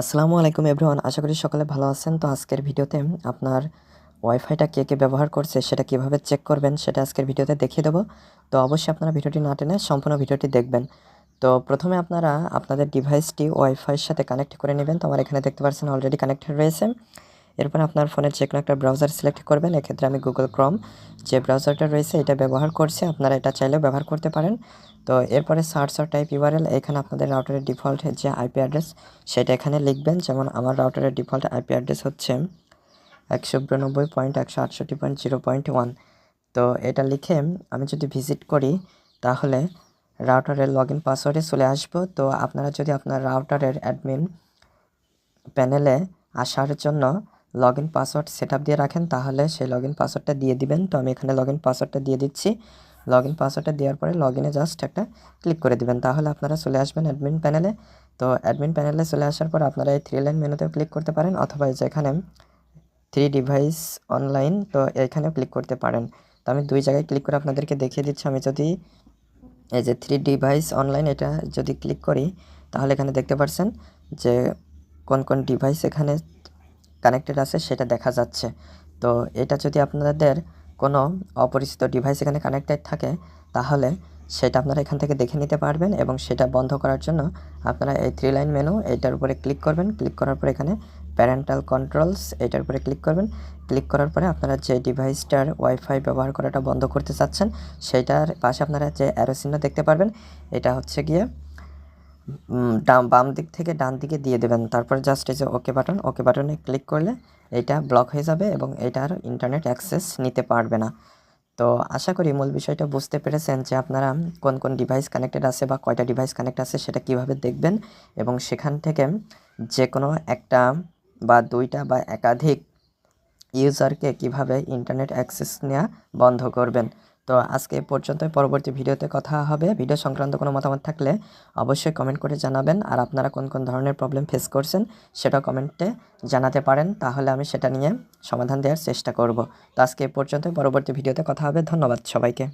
আসসালামু আলাইকুম এভরিওয়ান, আশা করি সকলে ভালো আছেন। তো আজকের ভিডিওতে আপনার ওয়াইফাইটা কে ব্যবহার করছে সেটা কিভাবে চেক করবেন সেটা আজকের ভিডিওতে দেখিয়ে দেবো। তো অবশ্যই আপনারা ভিডিওটি না টেনে সম্পূর্ণ ভিডিওটি দেখবেন। তো প্রথমে আপনারা আপনাদের ডিভাইসটি ওয়াইফাইয়ের সাথে কানেক্ট করে নেবেন। তো আমার এখানে দেখতে পাচ্ছেন অলরেডি কানেক্টেড রয়েছে। এরপর আপনার ফোনের যে কোনো একটা ব্রাউজার সিলেক্ট করবেন। এক্ষেত্রে আমি গুগল ক্রোম যে ব্রাউজারটা রয়েছে এটা ব্যবহার করছি, আপনারা এটা চাইলেও ব্যবহার করতে পারেন। তো এরপরে সার্চ অর টাইপ ইউআরএল, এখানে আপনাদের রাউটারের ডিফল্ট যে আইপি অ্যাড্রেস সেটা এখানে লিখবেন। যেমন আমার রাউটারের ডিফল্ট আইপি অ্যাড্রেস হচ্ছে 192.168.0.1। তো এটা লিখে আমি যদি ভিজিট করি তাহলে রাউটারের লগ ইন পাসওয়ার্ডে চলে আসবো। তো আপনারা যদি আপনার রাউটারের অ্যাডমিন প্যানেলে আসার জন্য log in password set up দিয়ে রাখেন তাহলে সেই লগ ইন পাসওয়ার্ডটা দিয়ে দিবেন। তো আমি এখানে লগ ইন পাসওয়ার্ডটা দিয়ে দিচ্ছি। লগ ইন পাসওয়ার্ডটা দেওয়ার পরে লগ ইনে জাস্ট একটা ক্লিক করে দিবেন, তাহলে আপনারা চলে আসবেন অ্যাডমিন প্যানেলে। তো অ্যাডমিন প্যানেলে চলে আসার পর আপনারা এই 3 লাইন মেনুতেও ক্লিক করতে পারেন, অথবা যেখানে 3 ডিভাইস অনলাইন তো এখানেও ক্লিক করতে পারেন। তো আমি 2 জায়গায় ক্লিক করে আপনাদেরকে দেখিয়ে দিচ্ছি। আমি যদি এই যে 3 ডিভাইস অনলাইন এটা যদি ক্লিক করি তাহলে এখানে দেখতে পাচ্ছেন যে কোন কোন ডিভাইস এখানে কানেক্টেড আছে সেটা দেখা যাচ্ছে। তো এটা যদি আপনাদের কোনো অপরিচিত ডিভাইস এখানে কানেক্টেড থাকে তাহলে সেটা আপনারা এখান থেকে দেখে নিতে পারবেন, এবং সেটা বন্ধ করার জন্য আপনারা এই 3 লাইন মেনু এটার উপরে ক্লিক করবেন। ক্লিক করার পর এখানে প্যারেন্টাল কন্ট্রোলস এটার উপরে ক্লিক করবেন। ক্লিক করার পরে আপনারা যে ডিভাইসটার ওয়াইফাই ব্যবহার করাটা বন্ধ করতে চাচ্ছেন সেইটার পাশে আপনারা যে অ্যারো চিহ্ন দেখতে পারবেন, এটা হচ্ছে গিয়ে বাম দিক থেকে ডান দিকে দিয়ে দেবেন। তারপর জাস্ট এই যে ওকে বাটনে ক্লিক করলে এটা ব্লক হয়ে যাবে এবং এটার ইন্টারনেট অ্যাক্সেস নিতে পারবে না। তো আশা করি মূল বিষয়টা বুঝতে পেরেছেন যে আপনারা কোন কোন ডিভাইস কানেক্টেড আছে বা কয়টা ডিভাইস কানেক্ট আছে সেটা কিভাবে দেখবেন, এবং সেখান থেকে যে কোনো একটা বা দুইটা বা একাধিক ইউজারকে কিভাবে ইন্টারনেট অ্যাক্সেস নেওয়া বন্ধ করবেন। তো আজকে এ পর্যন্তই, পরবর্তী ভিডিওতে কথা হবে। ভিডিও সংক্রান্ত কোনো মতামত থাকলে অবশ্যই কমেন্ট করে জানাবেন, আর আপনারা কোন কোন ধরনের প্রবলেম ফেস করছেন সেটা কমেন্টে জানাতে পারেন, তাহলে আমি সেটা নিয়ে সমাধান দেওয়ার চেষ্টা করব। তো আজকে এ পর্যন্তই, পরবর্তী ভিডিওতে কথা হবে। ধন্যবাদ সবাইকে।